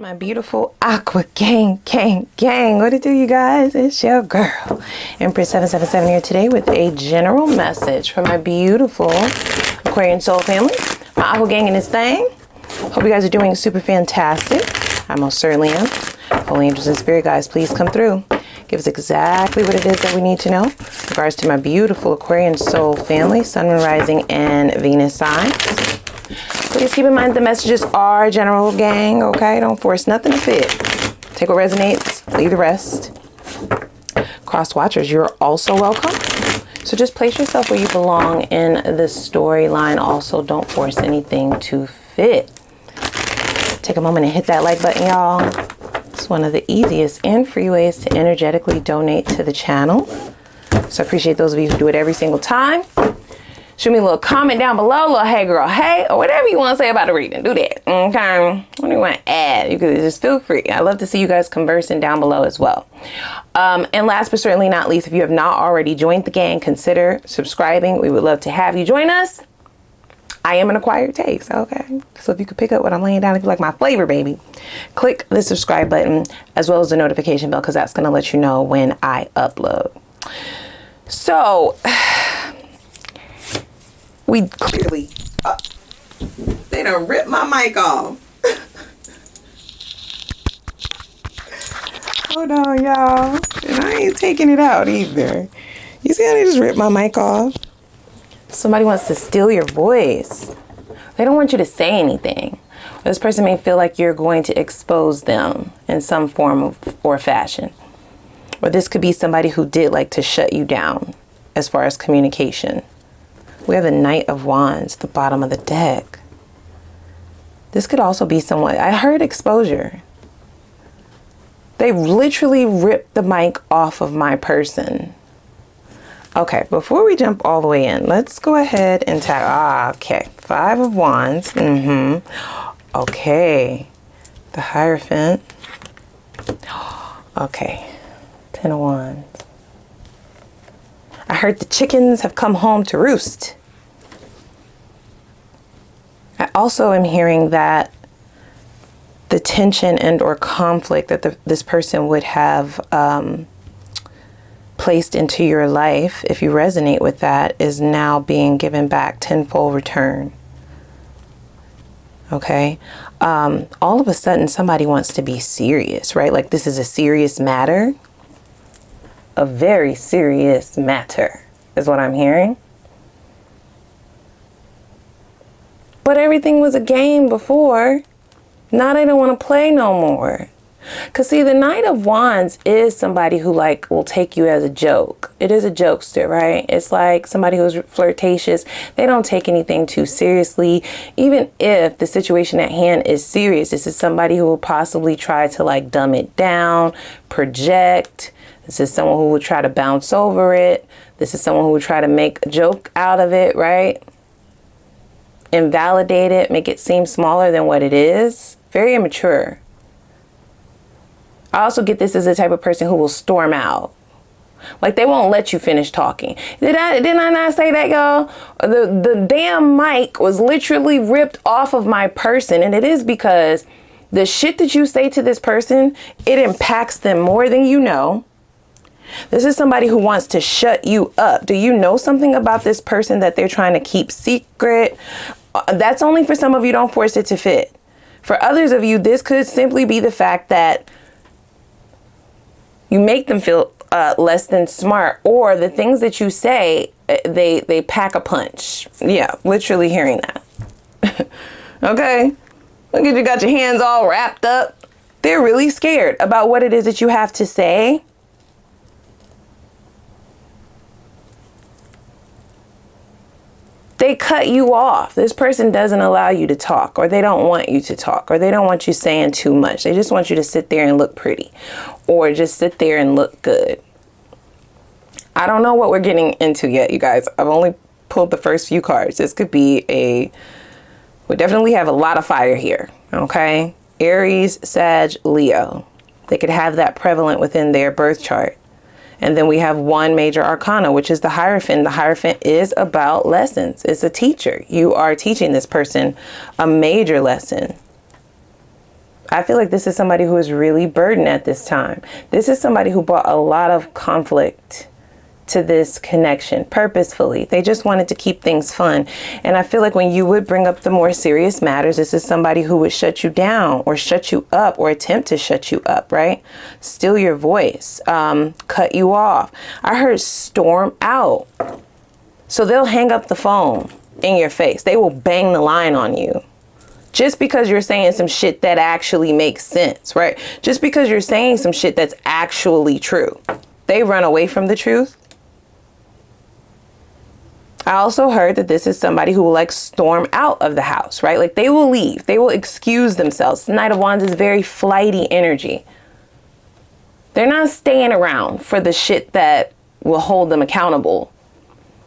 My beautiful Aqua gang. What it do, you guys? It's your girl, Empress 777 here today with a general message for my beautiful Aquarian soul family. My Aqua gang in this thing. Hope you guys are doing super fantastic. I most certainly am. Holy angels and spirit guides, please come through. Give us exactly what it is that we need to know in regards to my beautiful Aquarian soul family, Sun, Moon, Rising, and Venus signs. Please keep in mind the messages are general, gang, okay? Don't force nothing to fit. Take what resonates, leave the rest. Cross watchers, you're also welcome. So just place yourself where you belong in the storyline. Also, don't force anything to fit. Take a moment and hit that like button, y'all. It's one of the easiest and free ways to energetically donate to the channel. So I appreciate those of you who do it every single time. Shoot me a little comment down below, little hey girl, hey, or whatever you want to say about the reading. Do that, okay? What do you want to add? You can just feel free. I love to see you guys conversing down below as well. And last but certainly not least, if you have not already joined the gang, consider subscribing. We would love to have you join us. I am an acquired taste, okay? So if you could pick up what I'm laying down, if you like my flavor, baby, click the subscribe button as well as the notification bell, because that's going to let you know when I upload. So we clearly, they done ripped my mic off. Hold on, y'all. And I ain't taking it out either. You see how they just ripped my mic off? Somebody wants to steal your voice. They don't want you to say anything. This person may feel like you're going to expose them in some form or fashion. Or this could be somebody who did like to shut you down as far as communication. We have the Knight of Wands at the bottom of the deck. This could also be someone, I heard exposure. They literally ripped the mic off of my person. Okay, before we jump all the way in, let's go ahead and tag, okay. Five of Wands, Okay, the Hierophant. Okay, Ten of Wands. I heard the chickens have come home to roost. I also am hearing that the tension and or conflict that this person would have placed into your life, if you resonate with that, is now being given back tenfold return. Okay. All of a sudden somebody wants to be serious, right? Like this is a serious matter. A very serious matter is what I'm hearing. But everything was a game before. Now they don't want to play no more. Because see, the Knight of Wands is somebody who like will take you as a joke. It is a jokester, right? It's like somebody who's flirtatious. They don't take anything too seriously. Even if the situation at hand is serious, this is somebody who will possibly try to like dumb it down, project. This is someone who will try to bounce over it. This is someone who will try to make a joke out of it, right? Invalidate it, make it seem smaller than what it is. Very immature. I also get this as the type of person who will storm out. Like they won't let you didn't I not say that, y'all? The damn mic was literally ripped off of my person. And it is because the shit that you say to this person, it impacts them more than you know. This is somebody who wants to shut you up. Do you know something about this person that they're trying to keep secret? That's only for some of you. Don't force it to fit. For others of you, this could simply be the fact that you make them feel less than smart, or the things that you say, they pack a punch. Yeah, literally hearing that. Okay. Look at you, got your hands all wrapped up. They're really scared about what it is that you have to say. They cut you off. This person doesn't allow you to talk, or they don't want you to talk, or they don't want you saying too much. They just want you to sit there and look pretty, or just sit there and look good. I don't know what we're getting into yet, you guys. I've only pulled the first few cards. This could be we definitely have a lot of fire here. Okay. Aries, Sag, Leo. They could have that prevalent within their birth chart. And then we have one major arcana, which is the Hierophant. The Hierophant is about lessons. It's a teacher. You are teaching this person a major lesson. I feel like this is somebody who is really burdened at this time. This is somebody who brought a lot of conflict to this connection purposefully. They just wanted to keep things fun. And I feel like when you would bring up the more serious matters, this is somebody who would shut you down or shut you up or attempt to shut you up, right? Steal your voice, cut you off. I heard storm out. So they'll hang up the phone in your face. They will bang the line on you. Just because you're saying some shit that actually makes sense, right? Just because you're saying some shit that's actually true. They run away from the truth. I also heard that this is somebody who will like storm out of the house, right? Like they will leave. They will excuse themselves. The Knight of Wands is very flighty energy. They're not staying around for the shit that will hold them accountable.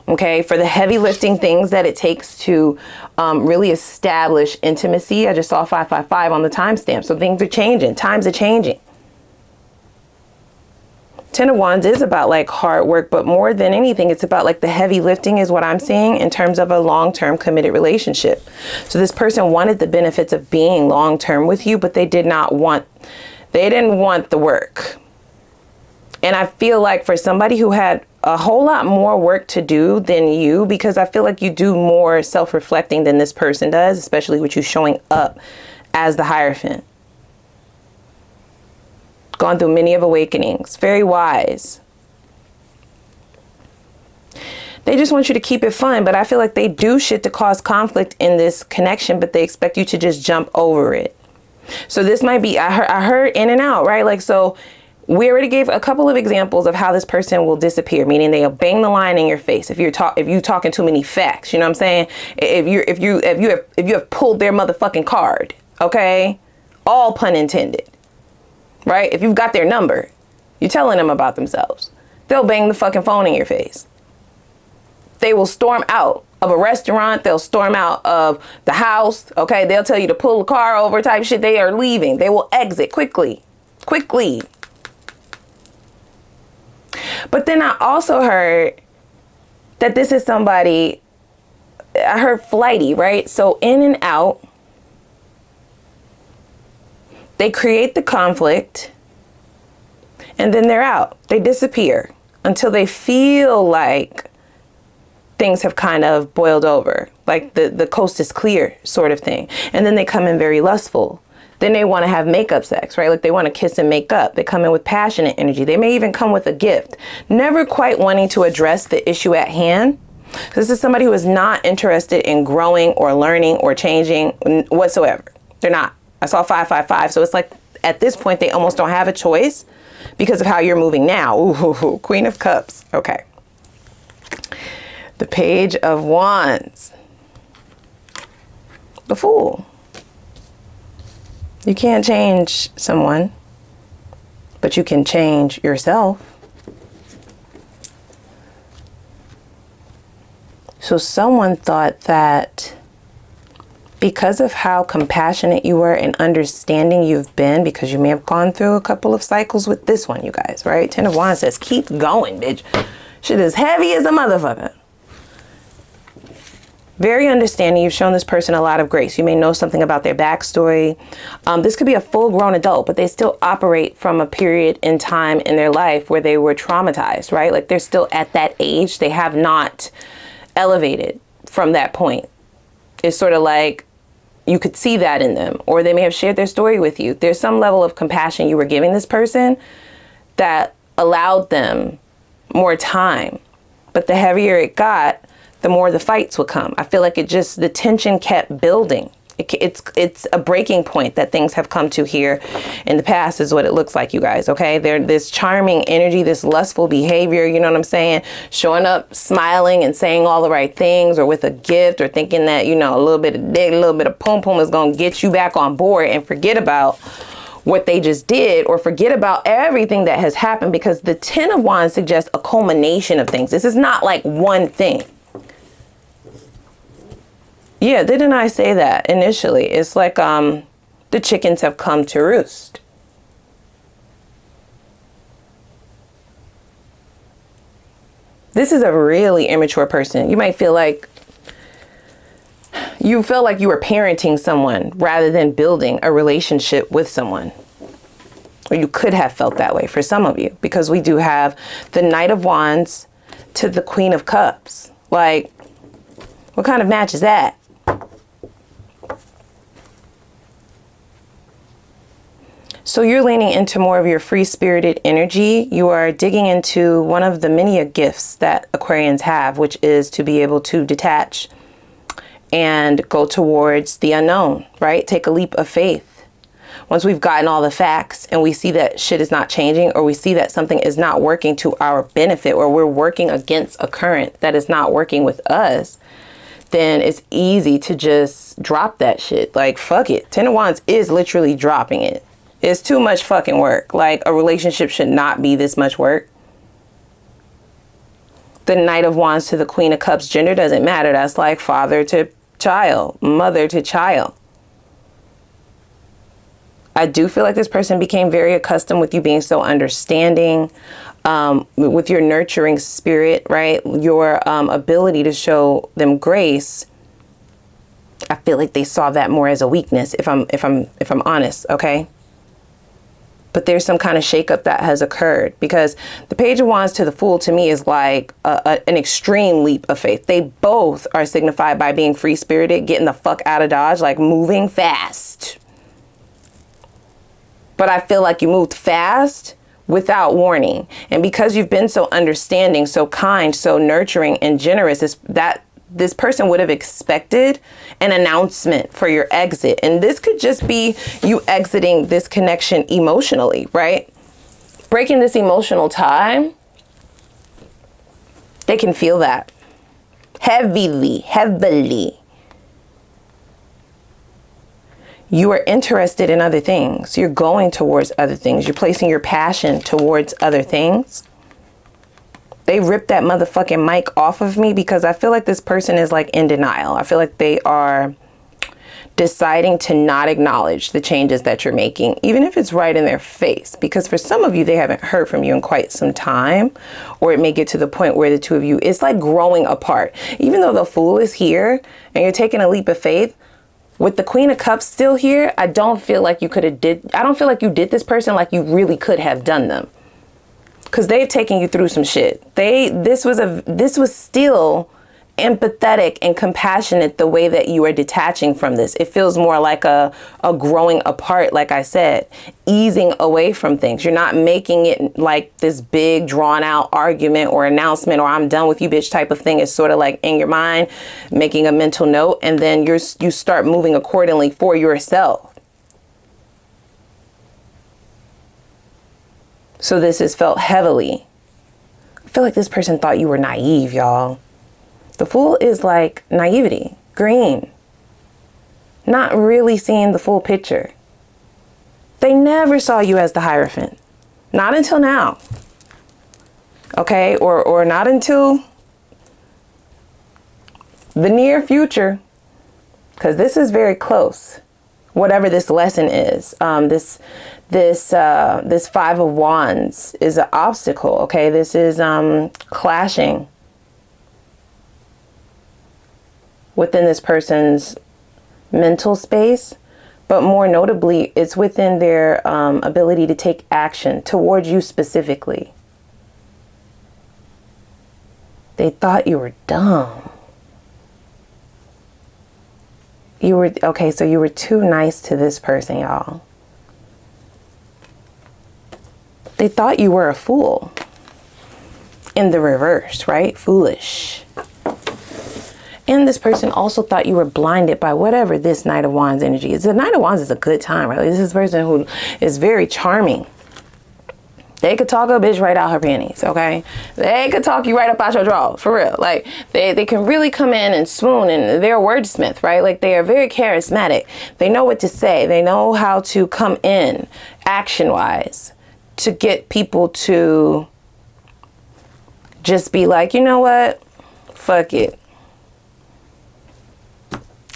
Okay, for the heavy lifting things that it takes to really establish intimacy. I just saw 555 on the timestamp. So things are changing. Times are changing. Ten of Wands is about like hard work, but more than anything, it's about like the heavy lifting is what I'm seeing in terms of a long-term committed relationship. So this person wanted the benefits of being long-term with you, but they didn't want the work. And I feel like for somebody who had a whole lot more work to do than you, because I feel like you do more self-reflecting than this person does, especially with you showing up as the Hierophant. Gone through many of awakenings, very wise. They just want you to keep it fun, but I feel like they do shit to cause conflict in this connection, but they expect you to just jump over it. So this might be, I heard in and out, right? Like, so we already gave a couple of examples of how this person will disappear, meaning they'll bang the line in your face if you talking too many facts. You know what I'm saying? If you have pulled their motherfucking card, okay? All pun intended. Right? If you've got their number, you're telling them about themselves. They'll bang the fucking phone in your face. They will storm out of a restaurant. They'll storm out of the house. Okay? They'll tell you to pull the car over type shit. They are leaving. They will exit quickly. Quickly. But then I also heard that this is somebody, I heard flighty, right? So in and out. They create the conflict and then they're out. They disappear until they feel like things have kind of boiled over, like the coast is clear sort of thing. And then they come in very lustful. Then they want to have makeup sex, right? Like they want to kiss and make up. They come in with passionate energy. They may even come with a gift, never quite wanting to address the issue at hand. This is somebody who is not interested in growing or learning or changing whatsoever. They're not. I saw 555. So it's like at this point, they almost don't have a choice because of how you're moving now. Ooh, Queen of Cups. Okay. The Page of Wands. The Fool. You can't change someone, but you can change yourself. So someone thought that because of how compassionate you were and understanding you've been, because you may have gone through a couple of cycles with this one, you guys, right? Ten of Wands says, keep going, bitch. Shit is heavy as a motherfucker. Very understanding. You've shown this person a lot of grace. You may know something about their backstory. This could be a full-grown adult, but they still operate from a period in time in their life where they were traumatized, right? Like they're still at that age. They have not elevated from that point. It's sort of like you could see that in them, or they may have shared their story with you. There's some level of compassion you were giving this person that allowed them more time. But the heavier it got, the more the fights would come. I feel like the tension kept building. It's a breaking point that things have come to here in the past is what it looks like, you guys, okay? This charming energy, this lustful behavior, you know what I'm saying? Showing up, smiling and saying all the right things, or with a gift, or thinking that, you know, a little bit of dick, a little bit of pom-pom is going to get you back on board and forget about what they just did, or forget about everything that has happened, because the Ten of Wands suggests a culmination of things. This is not like one thing. Yeah, didn't I say that initially? It's like the chickens have come to roost. This is a really immature person. You might feel like You feel like you were parenting someone rather than building a relationship with someone. Or you could have felt that way for some of you, because we do have the Knight of Wands to the Queen of Cups. Like, what kind of match is that? So you're leaning into more of your free-spirited energy. You are digging into one of the many gifts that Aquarians have, which is to be able to detach and go towards the unknown, right? Take a leap of faith. Once we've gotten all the facts and we see that shit is not changing, or we see that something is not working to our benefit, or we're working against a current that is not working with us, then it's easy to just drop that shit. Like, fuck it. Ten of Wands is literally dropping it. It's too much fucking work. Like, a relationship should not be this much work. The Knight of Wands to the Queen of Cups, gender doesn't matter. That's like father to child, mother to child. I do feel like this person became very accustomed with you being so understanding, with your nurturing spirit, right? Your ability to show them grace. I feel like they saw that more as a weakness, if I'm honest, okay? But there's some kind of shakeup that has occurred, because the Page of Wands to the Fool to me is like an extreme leap of faith. They both are signified by being free-spirited, getting the fuck out of Dodge, like moving fast. But I feel like you moved fast without warning. And because you've been so understanding, so kind, so nurturing and generous, this person would have expected an announcement for your exit. And this could just be you exiting this connection emotionally, right? Breaking this emotional tie. They can feel that heavily. You are interested in other things. You're going towards other things. You're placing your passion towards other things. They ripped that motherfucking mic off of me because I feel like this person is like in denial. I feel like they are deciding to not acknowledge the changes that you're making, even if it's right in their face. Because for some of you, they haven't heard from you in quite some time, or it may get to the point where the two of you, it's like growing apart. Even though the Fool is here and you're taking a leap of faith, with the Queen of Cups still here, I don't feel like you did this person like you really could have done them. Because they've taken you through some shit. This was still empathetic and compassionate the way that you are detaching from this. It feels more like a growing apart, like I said, easing away from things. You're not making it like this big drawn out argument or announcement or I'm done with you bitch type of thing. It's sort of like in your mind, making a mental note, and then you start moving accordingly for yourself. So this is felt heavily. I feel like this person thought you were naive, y'all. The Fool is like naivety, green, not really seeing the full picture. They never saw you as the Hierophant, not until now, okay? Or not until the near future, because this is very close. Whatever this lesson is, this Five of Wands is an obstacle, okay? This is clashing within this person's mental space, but more notably, it's within their ability to take action towards you specifically. They thought you were dumb. You were too nice to this person, y'all. They thought you were a fool. In the reverse, right? Foolish. And this person also thought you were blinded by whatever this Knight of Wands energy is. The Knight of Wands is a good time, right? This is a person who is very charming. They could talk a bitch right out her panties, okay? They could talk you right up out your drawers, for real. Like, they can really come in and swoon, and they're a wordsmith, right? Like, they are very charismatic. They know what to say. They know how to come in, action-wise, to get people to just be like, you know what? Fuck it.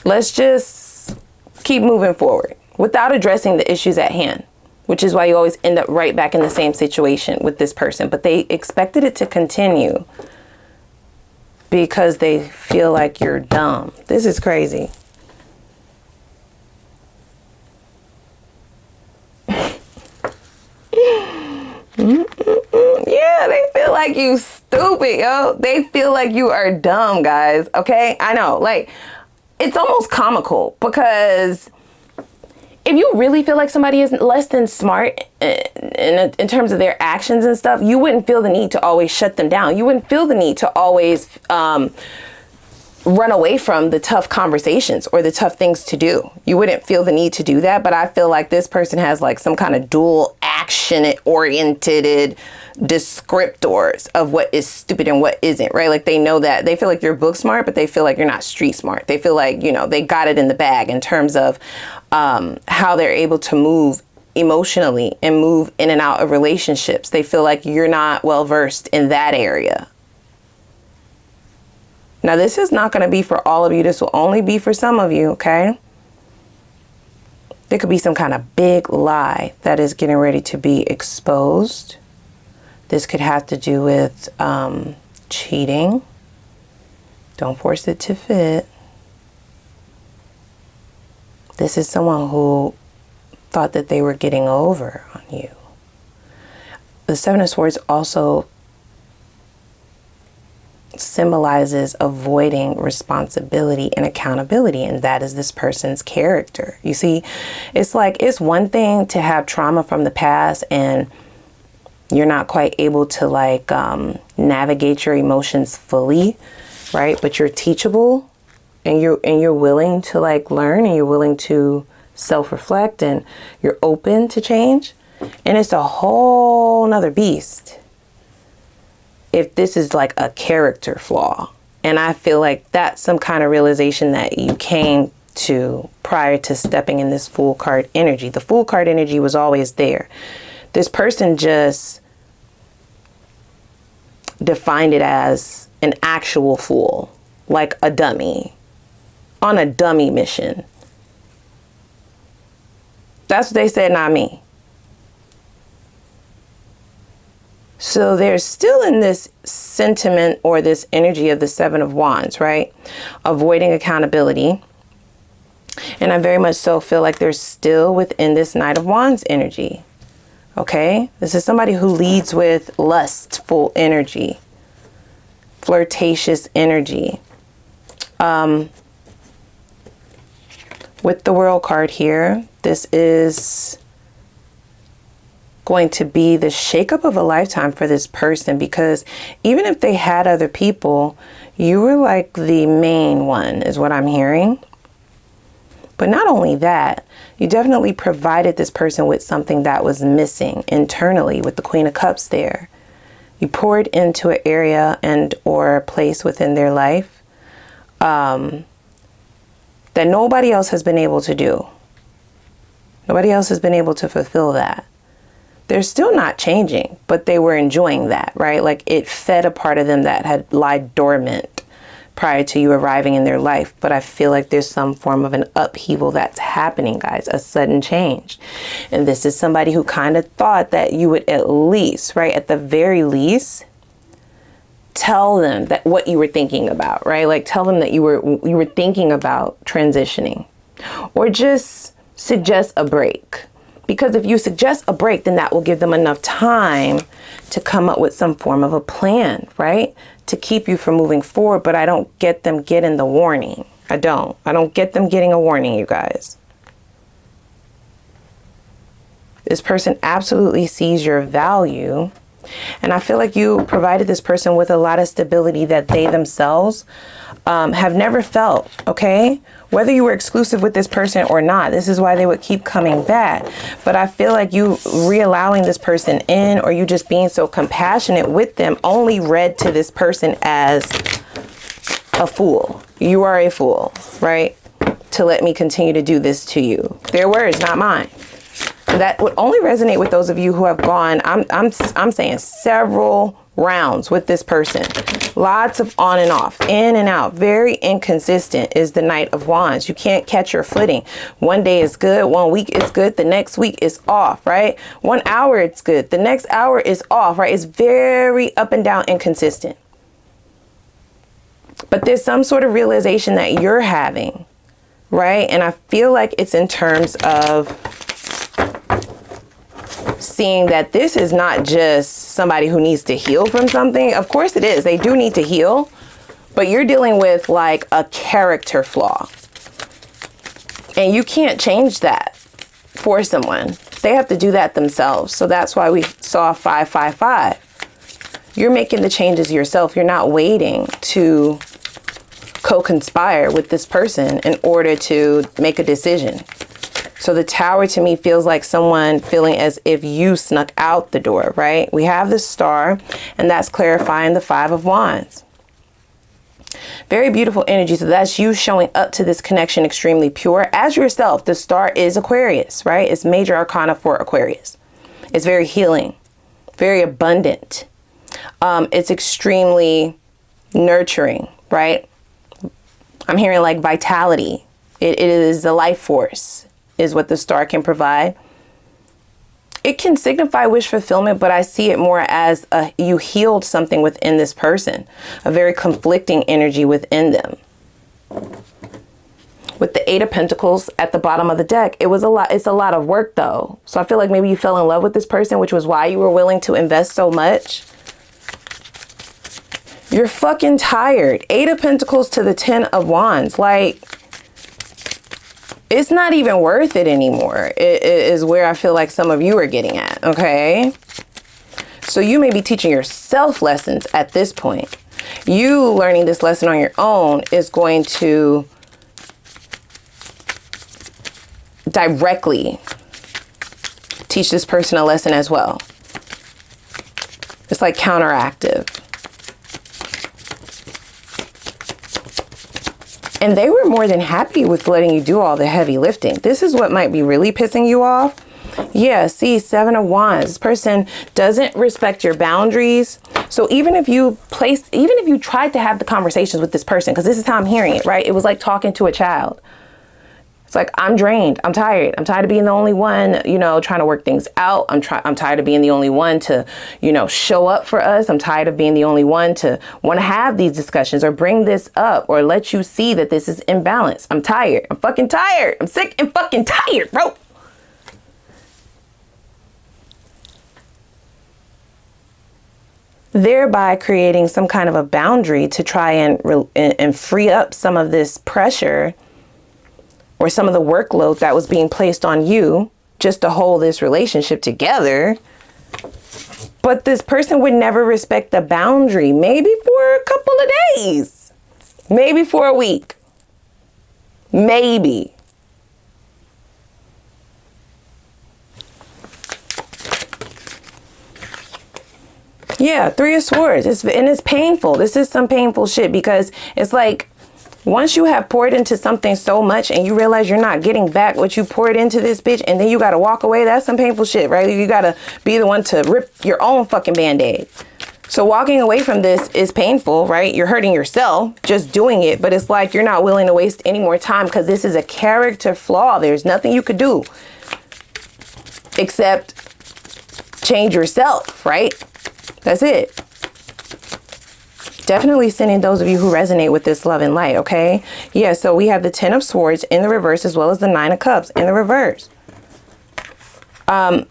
Let's just keep moving forward without addressing the issues at hand, which is why you always end up right back in the same situation with this person. But they expected it to continue because they feel like you're dumb. This is crazy. you stupid, yo. They feel like you are dumb, guys. Okay? I know. Like, it's almost comical because if you really feel like somebody is less than smart in terms of their actions and stuff, you wouldn't feel the need to always shut them down. You wouldn't feel the need to always run away from the tough conversations or the tough things to do. You wouldn't feel the need to do that. But I feel like this person has like some kind of dual action oriented descriptors of what is stupid and what isn't, right? Like they know that they feel like you're book smart, but they feel like you're not street smart. They feel like, you know, they got it in the bag in terms of how they're able to move emotionally and move in and out of relationships. They feel like you're not well versed in that area. Now, this is not going to be for all of you. This will only be for some of you, okay? There could be some kind of big lie that is getting ready to be exposed. This could have to do with cheating. Don't force it to fit. This is someone who thought that they were getting over on you. The Seven of Swords also symbolizes avoiding responsibility and accountability, and that is this person's character. You see, it's like, it's one thing to have trauma from the past and you're not quite able to like navigate your emotions fully, right? But you're teachable and you're willing to like learn, and you're willing to self-reflect, and you're open to change. And it's a whole nother beast if this is like a character flaw. And I feel like that's some kind of realization that you came to prior to stepping in this Fool card energy. The Fool card energy was always there. This person just defined it as an actual fool, like a dummy, on a dummy mission. That's what they said, not me. So they're still in this sentiment or this energy of the Seven of Wands, right? Avoiding accountability. And I very much so feel like they're still within this Knight of Wands energy. Okay? This is somebody who leads with lustful energy, flirtatious energy. With the World card here, this is going to be the shakeup of a lifetime for this person, because even if they had other people, you were like the main one, is what I'm hearing. But not only that, you definitely provided this person with something that was missing internally with the Queen of Cups there. You poured into an area and or place within their life that nobody else has been able to do. Nobody else has been able to fulfill that. They're still not changing, but they were enjoying that, right? Like it fed a part of them that had lied dormant prior to you arriving in their life. But I feel like there's some form of an upheaval that's happening, guys, a sudden change. And this is somebody who kind of thought that you would at least, right, at the very least, tell them that what you were thinking about, right? Like tell them that you were thinking about transitioning, or just suggest a break. Because if you suggest a break, then that will give them enough time to come up with some form of a plan, right? To keep you from moving forward. But I don't get them getting the warning. I don't get them getting a warning, you guys. This person absolutely sees your value. And I feel like you provided this person with a lot of stability that they themselves have never felt, okay? Whether you were exclusive with this person or not, this is why they would keep coming back. But I feel like you re-allowing this person in, or you just being so compassionate with them, only read to this person as a fool. You are a fool, right? To let me continue to do this to you. Their words, not mine. That would only resonate with those of you who have gone, I'm saying several rounds with this person. Lots of on and off, in and out, very inconsistent is the Knight of Wands. You can't catch your footing. One day is good, 1 week is good, the next week is off, right? 1 hour it's good, the next hour is off, right? It's very up and down, inconsistent. But there's some sort of realization that you're having, right? And I feel like it's in terms of seeing that this is not just somebody who needs to heal from something. Of course it is. They do need to heal. But you're dealing with like a character flaw. And you can't change that for someone. They have to do that themselves. So that's why we saw 555. You're making the changes yourself. You're not waiting to co-conspire with this person in order to make a decision. So the Tower to me feels like someone feeling as if you snuck out the door, right? We have the Star, and that's clarifying the 5 of Wands. Very beautiful energy. So that's you showing up to this connection extremely pure as yourself. The Star is Aquarius, right? It's major arcana for Aquarius. It's very healing, very abundant. It's extremely nurturing, right? I'm hearing like vitality. It is the life force is what the Star can provide. It can signify wish fulfillment, but I see it more as you healed something within this person, a very conflicting energy within them. With the 8 of Pentacles at the bottom of the deck, it's a lot of work though. So I feel like maybe you fell in love with this person, which was why you were willing to invest so much. You're fucking tired. 8 of Pentacles to the 10 of Wands. Like, it's not even worth it anymore. It is where I feel like some of you are getting at, okay? So you may be teaching yourself lessons at this point. You learning this lesson on your own is going to directly teach this person a lesson as well. It's like counteractive. And they were more than happy with letting you do all the heavy lifting. This is what might be really pissing you off. Yeah, see, 7 of Wands. This person doesn't respect your boundaries. So even if you tried to have the conversations with this person, because this is how I'm hearing it, right? It was like talking to a child. It's like, I'm drained. I'm tired. I'm tired of being the only one, you know, trying to work things out. I'm tired of being the only one to, you know, show up for us. I'm tired of being the only one to want to have these discussions or bring this up or let you see that this is imbalanced. I'm tired. I'm fucking tired. I'm sick and fucking tired, bro. Thereby creating some kind of a boundary to try and free up some of this pressure or some of the workload that was being placed on you just to hold this relationship together. But this person would never respect the boundary, maybe for a couple of days, maybe for a week, maybe. Yeah, 3 of Swords. It's painful. This is some painful shit because it's like, once you have poured into something so much and you realize you're not getting back what you poured into this bitch and then you got to walk away, that's some painful shit, right? You got to be the one to rip your own fucking band-aid. So walking away from this is painful, right? You're hurting yourself just doing it, but it's like you're not willing to waste any more time because this is a character flaw. There's nothing you could do except change yourself, right? That's it. Definitely sending those of you who resonate with this love and light, okay? Yeah, so we have the 10 of Swords in the reverse as well as the 9 of Cups in the reverse. I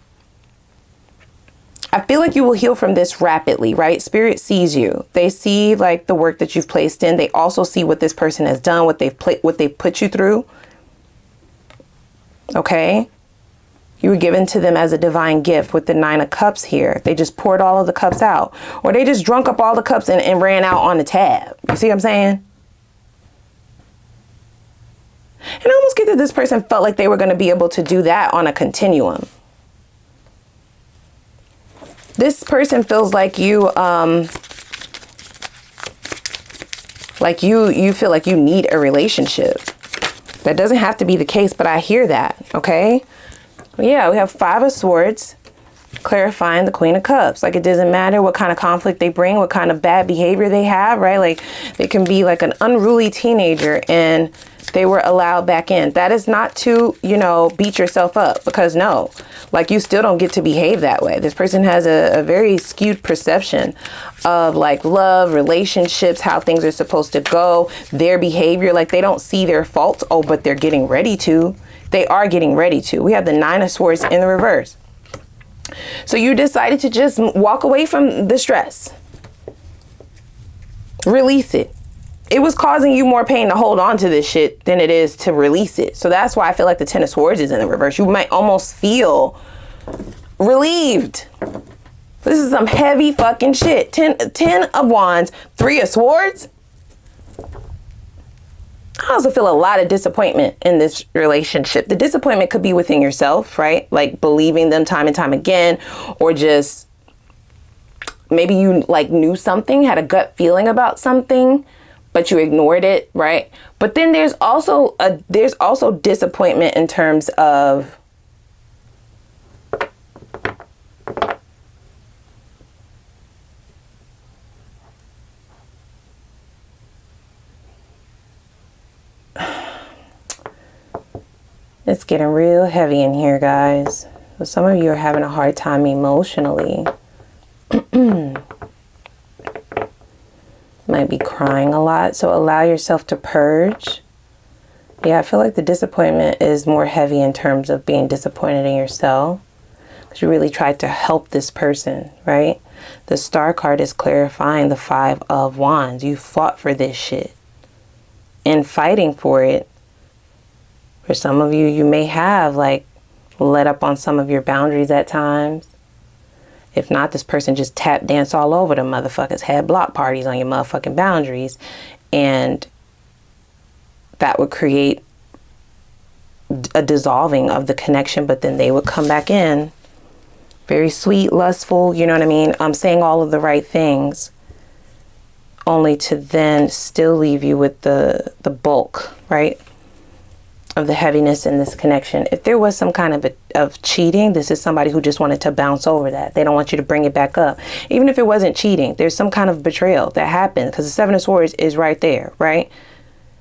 feel like you will heal from this rapidly, right? Spirit sees you. They see like the work that you've placed in. They also see what this person has done, what they've put you through. Okay? You were given to them as a divine gift with the 9 of Cups here. They just poured all of the cups out. Or they just drunk up all the cups and ran out on the tab. You see what I'm saying? And I almost get that this person felt like they were going to be able to do that on a continuum. This person feels like you feel like you need a relationship. That doesn't have to be the case, but I hear that, okay? Yeah, we have 5 of Swords clarifying the Queen of Cups. Like, it doesn't matter what kind of conflict they bring, what kind of bad behavior they have, right? Like, they can be like an unruly teenager and they were allowed back in. That is not to, you know, beat yourself up, because no, like, you still don't get to behave that way. This person has a very skewed perception of like love, relationships, how things are supposed to go, their behavior. Like, they don't see their faults. Oh, but they're getting ready to. They are getting ready to. We have the 9 of Swords in the reverse. So you decided to just walk away from the stress. Release it. It was causing you more pain to hold on to this shit than it is to release it. So that's why I feel like the Ten of Swords is in the reverse. You might almost feel relieved. This is some heavy fucking shit. 10 of Wands, 3 of Swords. I also feel a lot of disappointment in this relationship. The disappointment could be within yourself, right? Like believing them time and time again, or just maybe you like knew something, had a gut feeling about something, but you ignored it, right? But then there's also disappointment in terms of it's getting real heavy in here, guys. So some of you are having a hard time emotionally. Might be crying a lot. So allow yourself to purge. Yeah, I feel like the disappointment is more heavy in terms of being disappointed in yourself. Because you really tried to help this person, right? The Star card is clarifying the 5 of Wands. You fought for this shit. And fighting for it, for some of you, you may have like let up on some of your boundaries at times. If not, this person just tap dance all over the motherfuckers, had block parties on your motherfucking boundaries. And that would create a dissolving of the connection, but then they would come back in. Very sweet, lustful, you know what I mean? I'm saying all of the right things, only to then still leave you with the bulk, right? Of the heaviness in this connection. If there was some kind of cheating, this is somebody who just wanted to bounce over that. They don't want you to bring it back up. Even if it wasn't cheating, there's some kind of betrayal that happened, because the 7 of Swords is right there, right?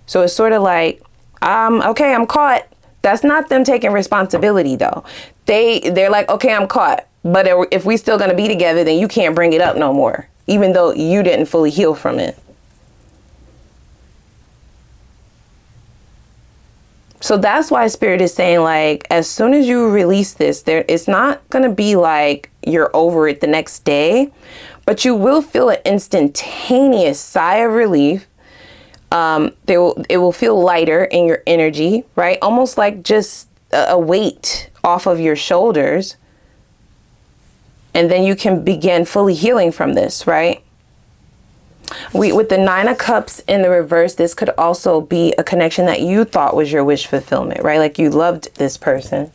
So it's sort of like, okay, I'm caught. That's not them taking responsibility though. They're like, okay, I'm caught. But if we still gonna be together, then you can't bring it up no more, even though you didn't fully heal from it. So that's why Spirit is saying, like, as soon as you release this, it's not going to be like you're over it the next day, but you will feel an instantaneous sigh of relief. It will feel lighter in your energy, right? Almost like just a weight off of your shoulders. And then you can begin fully healing from this, right? With the 9 of Cups in the reverse, this could also be a connection that you thought was your wish fulfillment, right? Like you loved this person,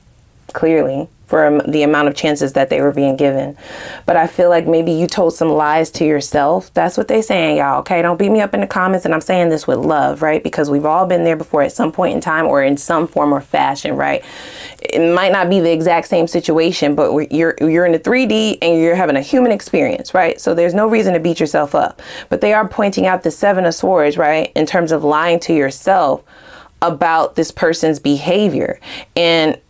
clearly, for the amount of chances that they were being given. But I feel like maybe you told some lies to yourself. That's what they're saying, y'all, okay? Don't beat me up in the comments, and I'm saying this with love, right? Because we've all been there before at some point in time or in some form or fashion, right? It might not be the exact same situation, but you're in the 3D and you're having a human experience, right? So there's no reason to beat yourself up. But they are pointing out the 7 of Swords, right? In terms of lying to yourself about this person's behavior. And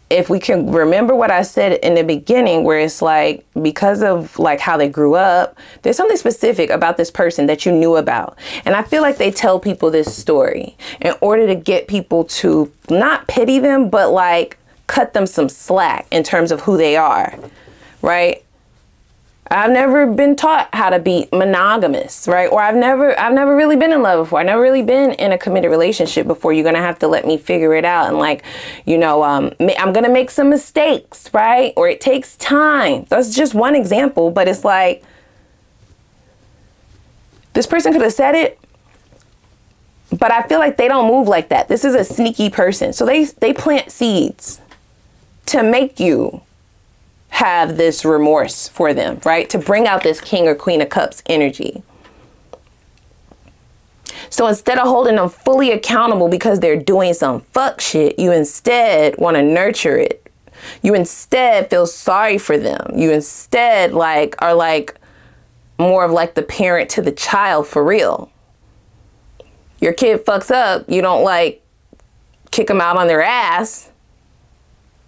if we can remember what I said in the beginning, where it's like, because of like how they grew up, there's something specific about this person that you knew about. And I feel like they tell people this story in order to get people to not pity them, but like cut them some slack in terms of who they are, right? I've never been taught how to be monogamous, right? Or I've never really been in love before. I've never really been in a committed relationship before. You're going to have to let me figure it out. And like, you know, I'm going to make some mistakes, right? Or it takes time. That's just one example. But it's like, this person could have said it, but I feel like they don't move like that. This is a sneaky person. So they plant seeds to make you have this remorse for them, right? To bring out this King or Queen of Cups energy. So instead of holding them fully accountable because they're doing some fuck shit, you instead want to nurture it. You instead feel sorry for them. You instead like are like more of like the parent to the child for real. Your kid fucks up, you don't like kick them out on their ass.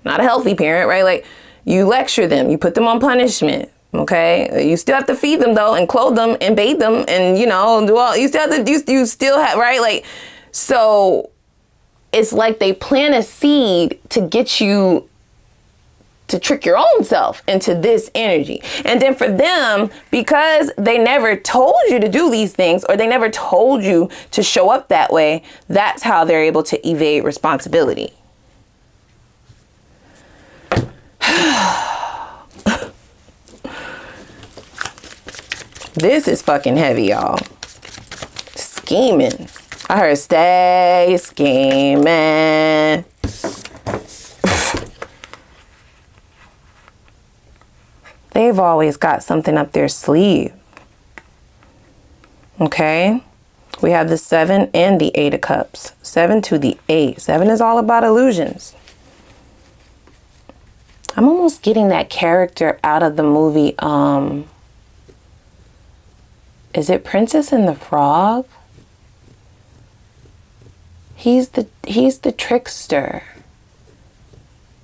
Not a healthy parent, right? Like, you lecture them, you put them on punishment, okay? You still have to feed them though, and clothe them and bathe them and, you know, do all, you still have to, you still have, right? Like, so it's like they plant a seed to get you to trick your own self into this energy. And then for them, because they never told you to do these things, or they never told you to show up that way, that's how they're able to evade responsibility. This is fucking heavy, y'all. Scheming. I heard stay scheming. They've always got something up their sleeve. Okay? We have the 7 and the 8 of cups. 7 to the 8. 7 is all about illusions. I'm almost getting that character out of the movie, is it Princess and the Frog? He's the trickster.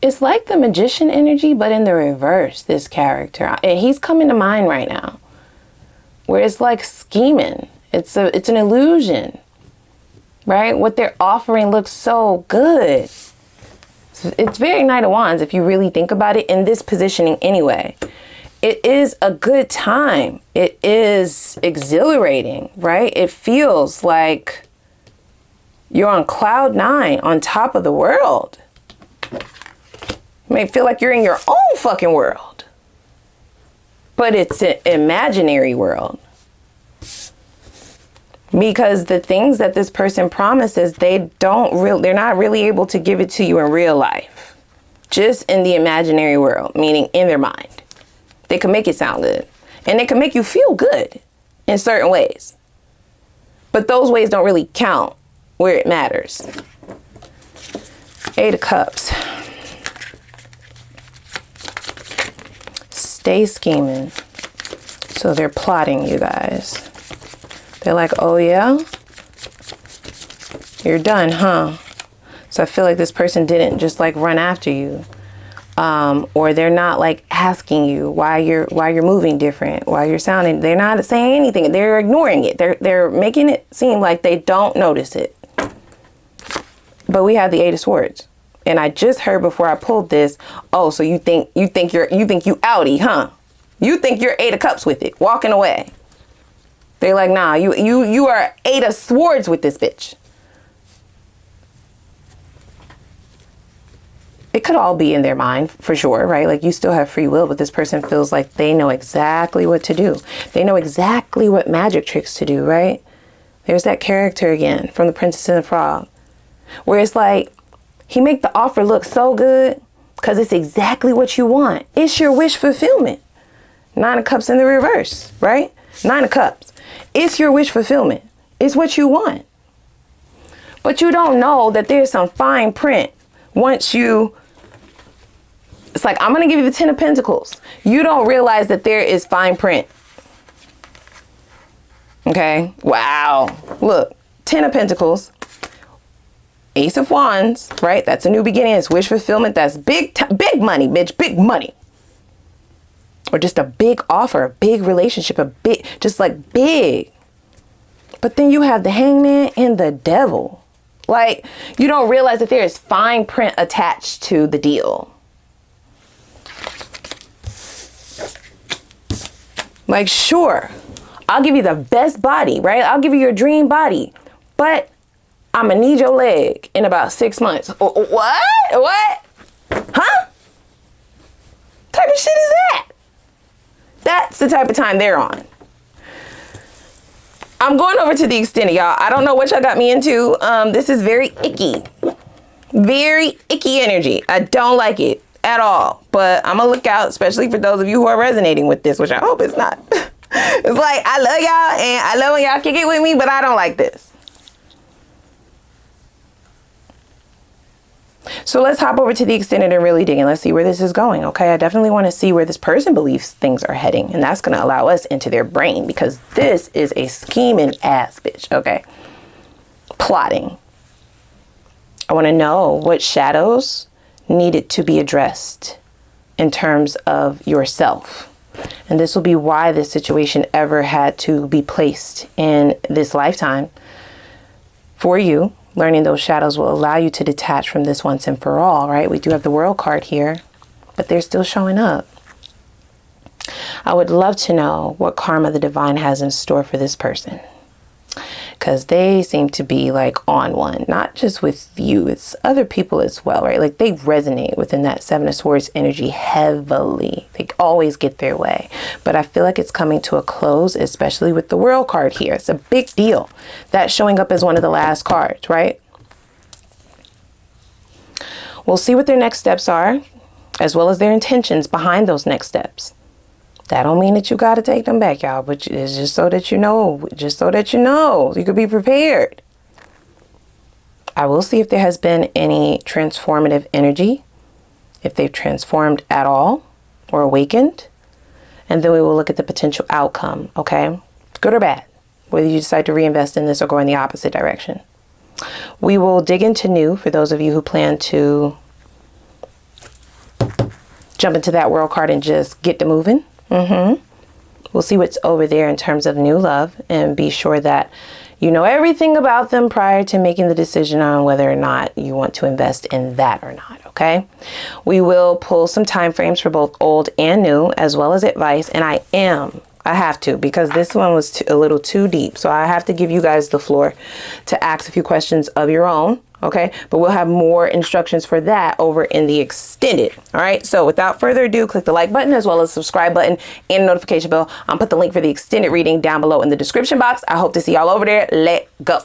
It's like the magician energy, but in the reverse, this character. And he's coming to mind right now. Where it's like scheming. It's an illusion. Right? What they're offering looks so good. It's very Knight of Wands if you really think about it in this positioning anyway. It is a good time. It is exhilarating, right? It feels like you're on cloud 9 on top of the world. You may feel like you're in your own fucking world, but it's an imaginary world. Because the things that this person promises, they're not really able to give it to you in real life. Just in the imaginary world, meaning in their mind. They can make it sound good. And they can make you feel good in certain ways. But those ways don't really count where it matters. 8 of Cups. Stay scheming. So they're plotting, you guys. They're like, oh yeah? You're done, huh? So I feel like this person didn't just like run after you. Or they're not like asking you why you're moving different, why you're sounding. They're not saying anything. They're ignoring it. They're making it seem like they don't notice it. But we have the 8 of Swords, and I just heard before I pulled this. Oh, so you think you outie, huh? You think you're 8 of Cups with it, walking away. They're like, nah, you are 8 of Swords with this bitch. It could all be in their mind, for sure, right? Like, you still have free will, but this person feels like they know exactly what to do. They know exactly what magic tricks to do, right? There's that character again from the Princess and the Frog, where it's like, he make the offer look so good because it's exactly what you want. It's your wish fulfillment. 9 of Cups in the reverse, right? 9 of Cups. It's your wish fulfillment. It's what you want. But you don't know that there's some fine print once you... It's like, I'm going to give you the 10 of Pentacles. You don't realize that there is fine print. Okay? Wow. Look, 10 of Pentacles. Ace of Wands, right? That's a new beginning. It's wish fulfillment. That's big money, bitch. Big money. Or just a big offer, a big relationship, just like big. But then you have the Hangman and the Devil. Like, you don't realize that there is fine print attached to the deal. Like, sure, I'll give you the best body, right? I'll give you your dream body, but I'm gonna need your leg in about 6 months. What? Huh? Type of shit is that? That's the type of time they're on. I'm going over to the extended, y'all. I don't know what y'all got me into. This is very icky. Very icky energy. I don't like it at all. But I'm gonna look out, especially for those of you who are resonating with this, which I hope it's not. It's like, I love y'all and I love when y'all kick it with me, but I don't like this. So let's hop over to the extended and really dig in. Let's see where this is going. Okay, I definitely want to see where this person believes things are heading, and that's going to allow us into their brain, because this is a scheming ass bitch. Okay, plotting. I want to know what shadows needed to be addressed in terms of yourself, and this will be why this situation ever had to be placed in this lifetime for you. Learning those shadows will allow you to detach from this once and for all, right? We do have the World card here, but they're still showing up. I would love to know what karma the divine has in store for this person, because they seem to be like on one, not just with you, it's other people as well, right? Like they resonate within that Seven of Swords energy heavily. They always get their way, but I feel like it's coming to a close, especially with the World card here. It's a big deal. That's showing up as one of the last cards, right? We'll see what their next steps are, as well as their intentions behind those next steps. That don't mean that you got to take them back, y'all, but it's just so that you know, you could be prepared. I will see if there has been any transformative energy, if they've transformed at all or awakened. And then we will look at the potential outcome, okay? Good or bad, whether you decide to reinvest in this or go in the opposite direction. We will dig into new for those of you who plan to jump into that World card and just get to moving. We'll see what's over there in terms of new love, and be sure that you know everything about them prior to making the decision on whether or not you want to invest in that or not, okay? We will pull some time frames for both old and new, as well as advice, and I have to, because this one was a little too deep, so I have to give you guys the floor to ask a few questions of your own. Okay, but we'll have more instructions for that over in the extended. All right, so without further ado, click the like button as well as subscribe button and notification bell. I'll put the link for the extended reading down below in the description box. I hope to see y'all over there. Let go.